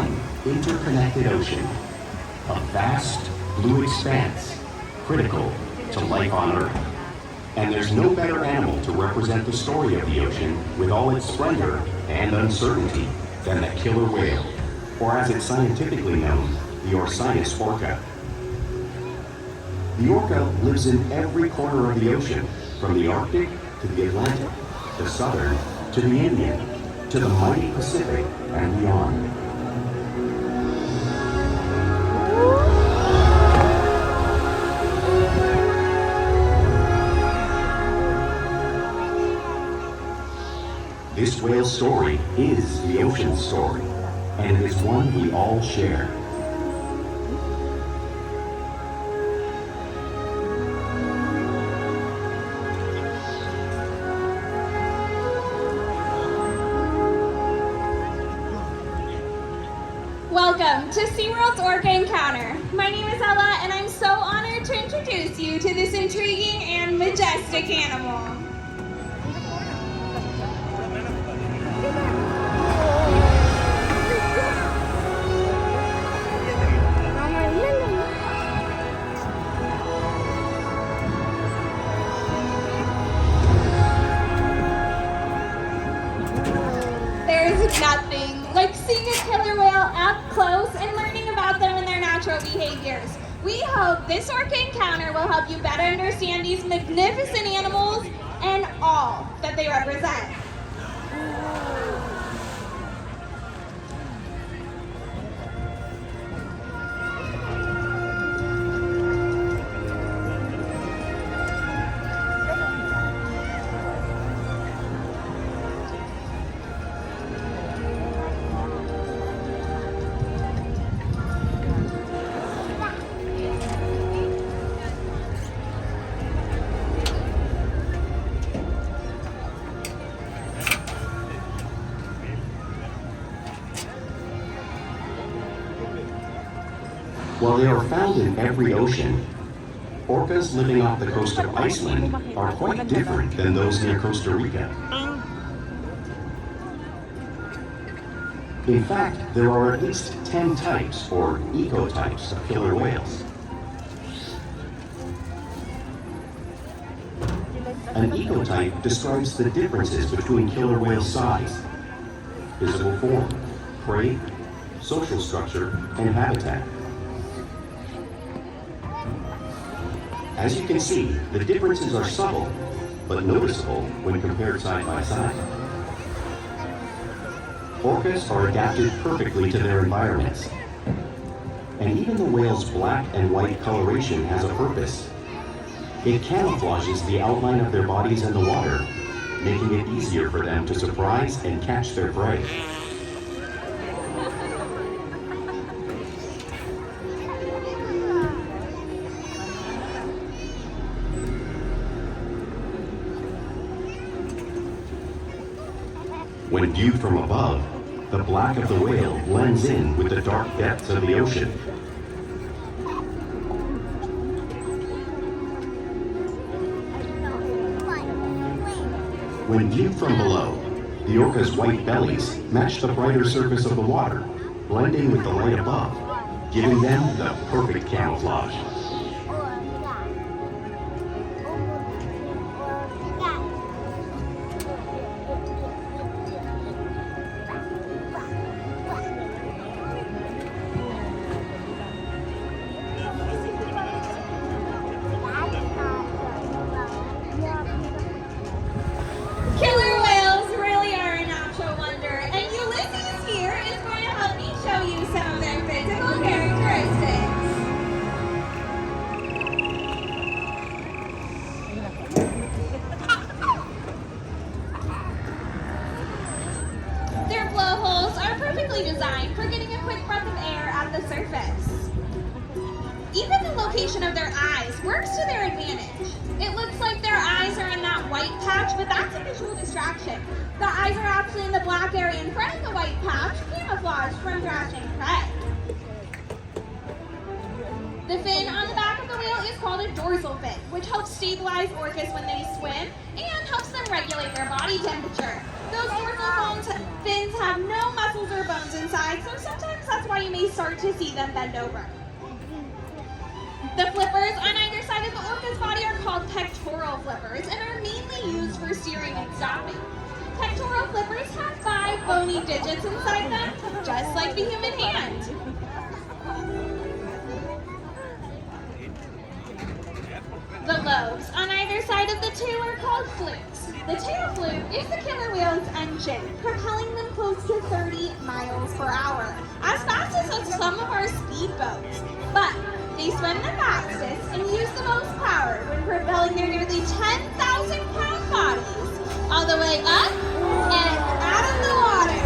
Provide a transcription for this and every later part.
one interconnected ocean, a vast blue expanse critical to life on Earth. And there's no better animal to represent the story of the ocean with all its splendor and uncertainty than the killer whale, or as it's scientifically known, the Orcas orca. The orca lives in every corner of the ocean, from the Arctic to the Atlantic, the Southern to the Indian, to the mighty Pacific and beyond. This whale's story is the ocean's story, and it is one we all share. Welcome to Seaworld's Orca Encounter. My name is Ella, and I'm so honored to introduce you to this intriguing and majestic animal. There's nothing like seeing a killer whale up close and learning about them and their natural behaviors. We hope this orca encounter will help you better understand these magnificent animals and all that they represent. While they are found in every ocean, orcas living off the coast of Iceland are quite different than those near Costa Rica. In fact, there are at least 10 types, or ecotypes, of killer whales. An ecotype describes the differences between killer whale size, physical form, prey, social structure, and habitat. As you can see, the differences are subtle, but noticeable when compared side by side. Orcas are adapted perfectly to their environments. And even the whale's black and white coloration has a purpose. It camouflages the outline of their bodies in the water, making it easier for them to surprise and catch their prey. When viewed from above, the black of the whale blends in with the dark depths of the ocean. When viewed from below, the orca's white bellies match the brighter surface of the water, blending with the light above, giving them the perfect camouflage. Killer whales really are a natural wonder, and Ulysses here is going to help me show you some of their physical characteristics. Their blowholes are perfectly designed for getting a quick breath of air at the surface. Even the location of their eyes works to their advantage. It looks like their eyes are in that white patch, but that's a visual distraction. The eyes are actually in the black area in front of the white patch, camouflaged from dashing prey. The fin on the back of the whale is called a dorsal fin, which helps stabilize orcas when they swim and helps them regulate their body temperature. Those dorsal fins have no muscles or bones inside, so sometimes that's you may start to see them bend over. The flippers on either side of the orca's body are called pectoral flippers and are mainly used for steering and stopping. Pectoral flippers have 5 bony digits inside them, just like the human hand. The lobes on either side of the tail are called flukes. The tail fluke is the killer whale's engine, propelling them close to 30 miles per hour, as fast as some of our speedboats. But they swim the fastest and use the most power when propelling their nearly 10,000-pound bodies all the way up and out of the water.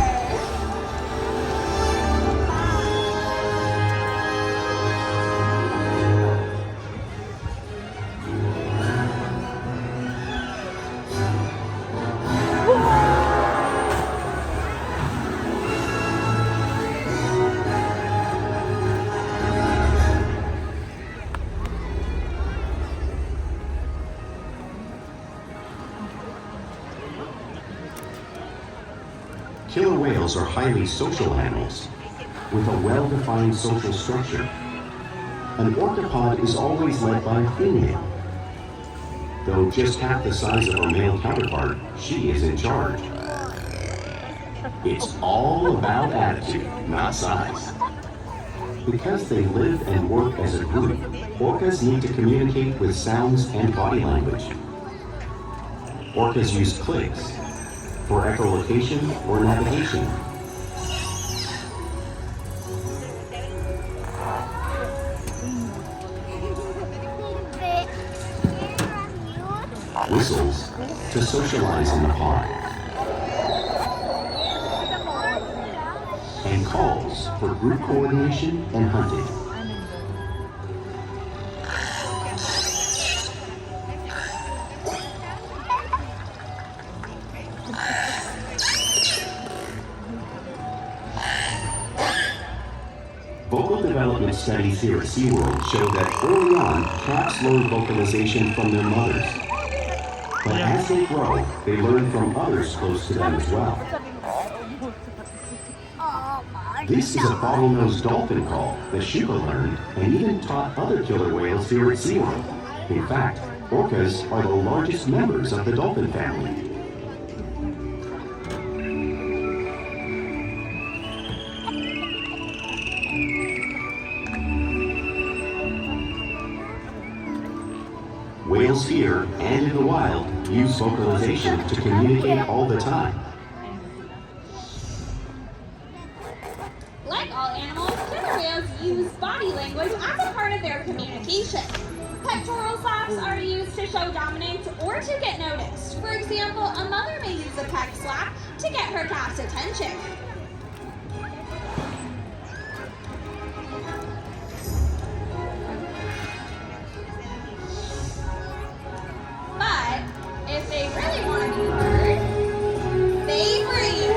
Killer whales are highly social animals with a well-defined social structure. An orcapod is always led by a female. Though just half the size of her male counterpart, she is in charge. It's all about attitude, not size. Because they live and work as a group, orcas need to communicate with sounds and body language. Orcas use clicks for echolocation or navigation. Whistles to socialize in the pond. And calls for group coordination and hunting. Vocal development studies here at Seaworld show that early on, cats learn vocalization from their mothers. But as they grow, they learn from others close to them as well. This is a bottlenose dolphin call that Shuba learned and even taught other killer whales here at Seaworld. In fact, orcas are the largest members of the dolphin family. Whales here and in the wild use vocalization to communicate all the time. Like all animals, killer whales use body language as a part of their communication. Pectoral slaps are used to show dominance or to get noticed. For example, a mother may use a peck slap to get her calf's attention. But if they really want to be heard, they breathe.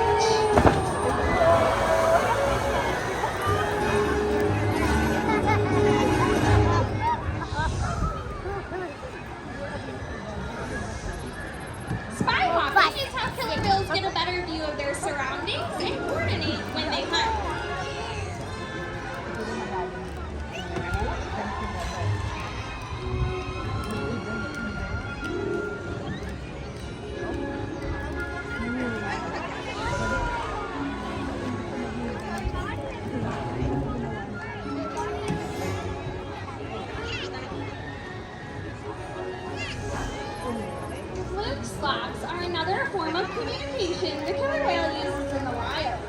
Spyhopping is how killer whales get a better view of their surroundings and coordinate when they hunt. Fluke slaps are another form of communication the killer whale uses in the wild.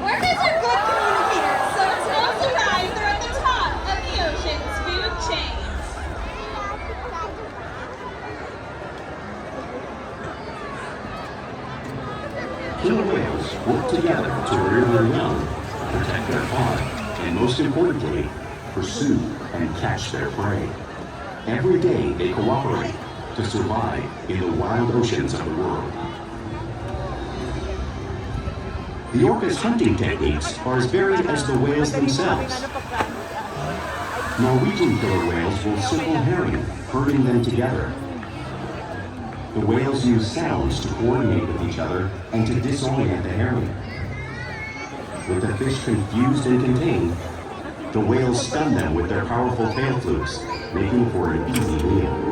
Orcas are good communicators, so it's no surprise they're at the top of the ocean's food chain. Killer whales work together to rear their young, protect their fawn, and most importantly, pursue and catch their prey. Every day they cooperate to survive in the wild oceans of the world. The orca's hunting techniques are as varied as the whales themselves. Norwegian killer whales will signal herring, herding them together. The whales use sounds to coordinate with each other and to disorient the herring. With the fish confused and contained, the whales stun them with their powerful tail flukes, making for an easy meal.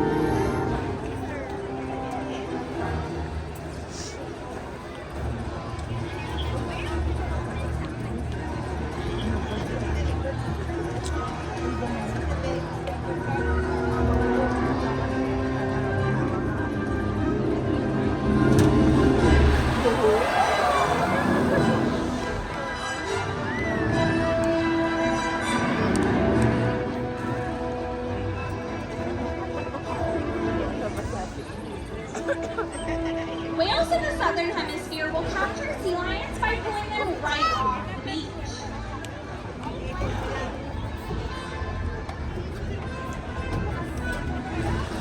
Whales in the southern hemisphere will capture sea lions by pulling them right off the beach.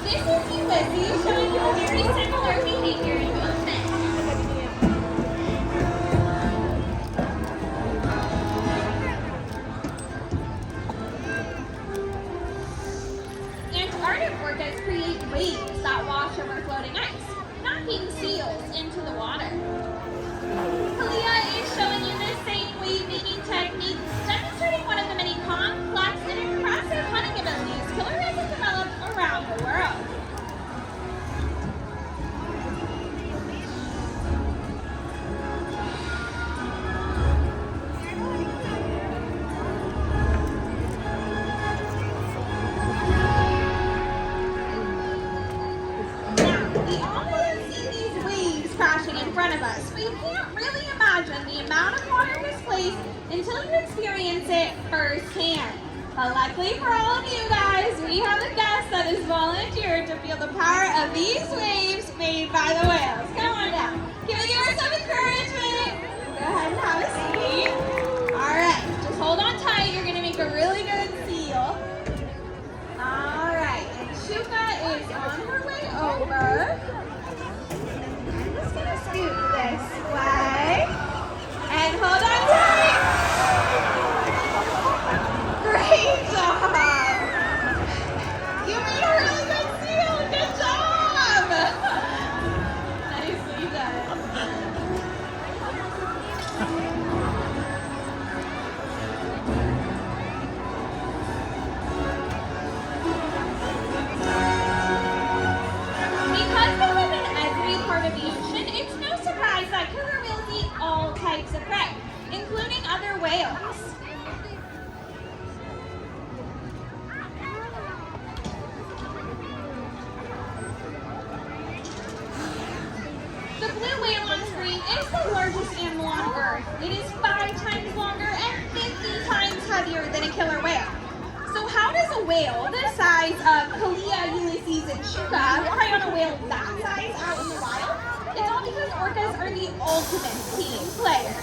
This is Ulysses showing you a very similar behavior in movement. Antarctic orcas create waves that wash over floating ice, knocking seals into the water. Kalia is showing you the same wave-eating technique, demonstrating one of the many complex and impressive hunting abilities killer whales have developed around the world. We always see these waves crashing in front of us, but you can't really imagine the amount of water displaced until you experience it firsthand. But luckily for all of you guys, we have a guest that has volunteered to feel the power of these waves made by the whales. Come on down. Can we give her some encouragement? Go ahead and have a seat. All right, just hold on tight. You're going to make a really good seal. All right, and Shuka is on her way over. I'm just gonna scoot this way. And hold on tight. Great job. You made a really good seal. Good job. Nicely done. Because they live in every part of the ocean, it's no surprise that killer whales eat all types of prey, including other whales. The blue whale on screen is the largest animal on Earth. It is 5 times longer and 50 times heavier than a killer whale. So how does a whale the size of Kalia, Ulysses, and Shuka prey on a whale that size out in the wild? It's all because orcas are the ultimate team player.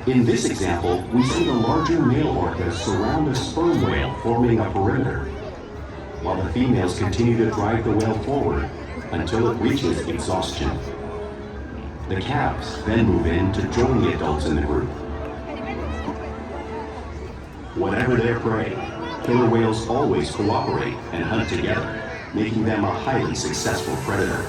In this example, we see the larger male orcas surround a sperm whale, forming a perimeter, while the females continue to drive the whale forward until it reaches exhaustion. The calves then move in to join the adults in the group. Whatever their prey, killer whales always cooperate and hunt together, making them a highly successful predator.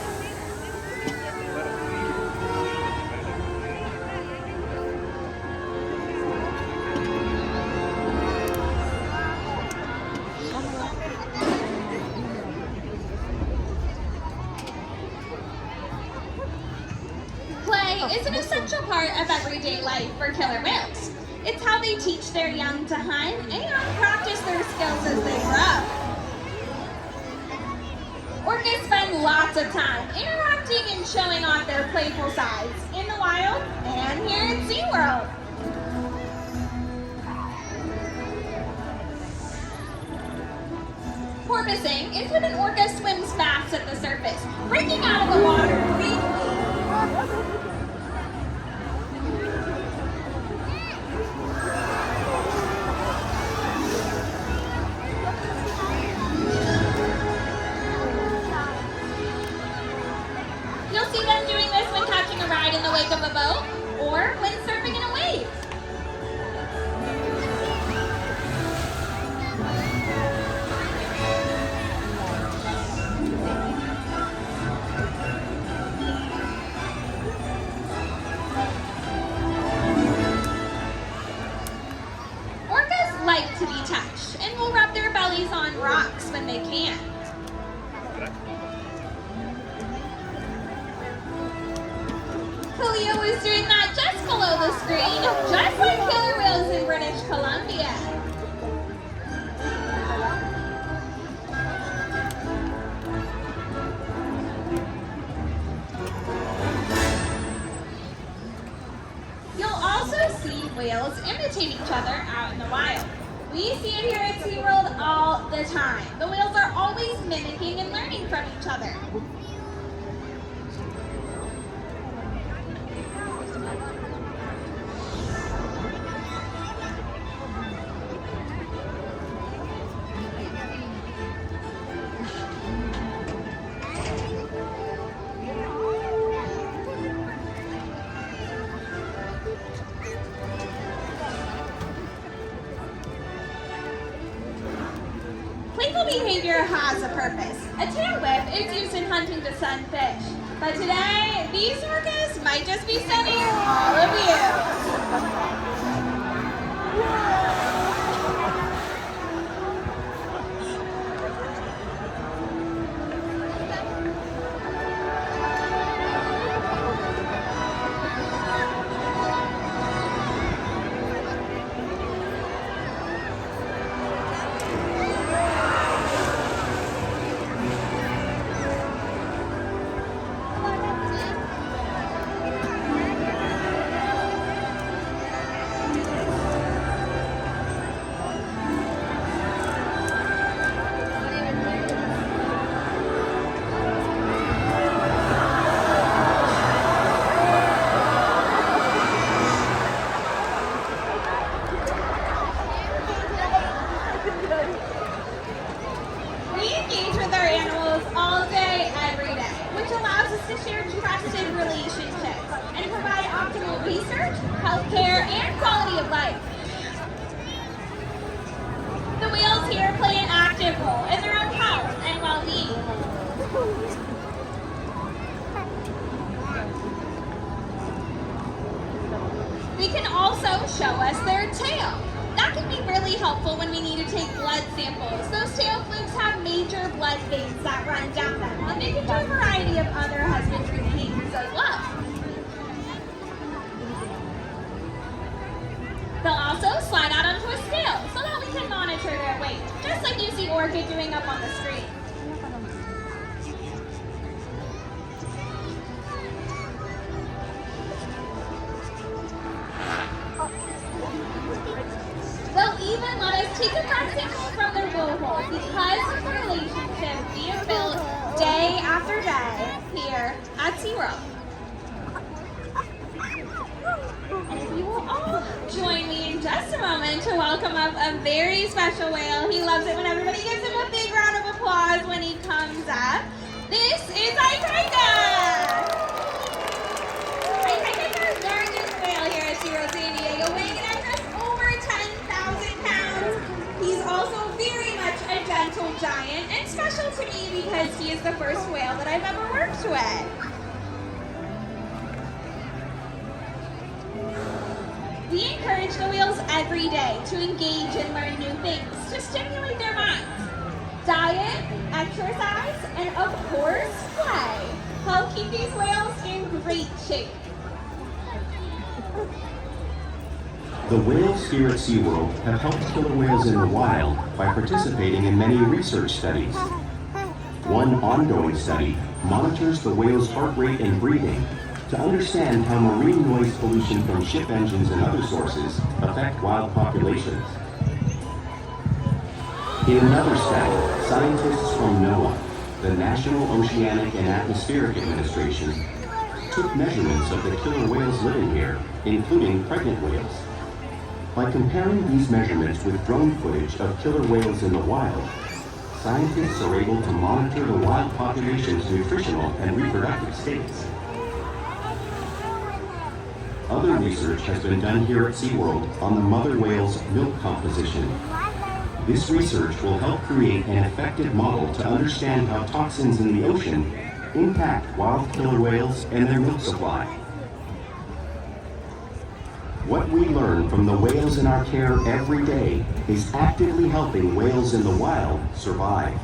Play is an essential part of everyday life for killer whales. It's how they teach their young to hunt and practice their skills as they grow. Orcas spend lots of time interacting and showing off their playful sides in the wild and here at Seaworld. Porpoising is when an orca swims fast at the surface, breaking out of the water briefly. You'll see them doing this when catching a ride in the wake of a boat or when surfing in a wave. Orcas like to be touched and will rub their bellies on rocks when they can. Leo is doing that just below the screen, just like killer whales in British Columbia. You'll also see whales imitate each other out in the wild. We see it here at Seaworld all the time. The whales are always mimicking and learning from each other. Playful behavior has a purpose. A tail whip is used in hunting to sun fish. But today, these orcas might just be stunning all of you. We engage with our animals all day, every day, which allows us to share trusted relationships and provide optimal research, healthcare, and quality of life. The whales here play an active role in their own health and well-being. They can also show us their tail. That can be really helpful when we need to take blood samples. Those tail flukes have major blood veins that run down them, and they can do a variety of other husbandry behaviors as well. They'll also slide out onto a scale so that we can monitor their weight, just like you see Orca doing up on the screen. They'll even let us take a blood sample from their blowhole because of the relationship we have built day after day here at Seaworld. And if you will all join me in just a moment to welcome up a very special whale. He loves it when everybody gives him a big round of applause when he comes up. This is Ikaika! Ikaika is our largest whale here at Seaworld San Diego, weighing in at just over 10,000 pounds. He's also very much a gentle giant and special to me because he is the first whale that I've ever worked with. We encourage the whales every day to engage and learn new things to stimulate their minds. Diet, exercise, and of course, play help keep these whales in great shape. The whales here at SeaWorld have helped killer whales in the wild by participating in many research studies. One ongoing study monitors the whale's heart rate and breathing to understand how marine noise pollution from ship engines and other sources affect wild populations. In another study, scientists from NOAA, the National Oceanic and Atmospheric Administration, took measurements of the killer whales living here, including pregnant whales. By comparing these measurements with drone footage of killer whales in the wild, scientists are able to monitor the wild population's nutritional and reproductive states. Other research has been done here at Seaworld on the mother whale's milk composition. This research will help create an effective model to understand how toxins in the ocean impact wild killer whales and their milk supply. What we learn from the whales in our care every day is actively helping whales in the wild survive.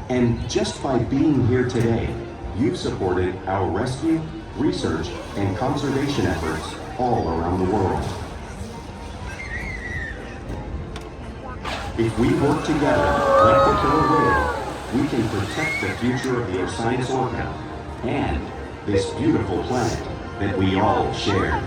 And just by being here today, you've supported our rescue, research, and conservation efforts all around the world. If we work together, like the killer whale, we can protect the future of the Orcas orca and this beautiful planet that we all share.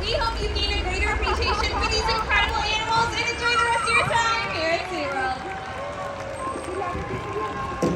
We hope you gain a greater appreciation for these incredible animals and enjoy the rest of your time here at SeaWorld.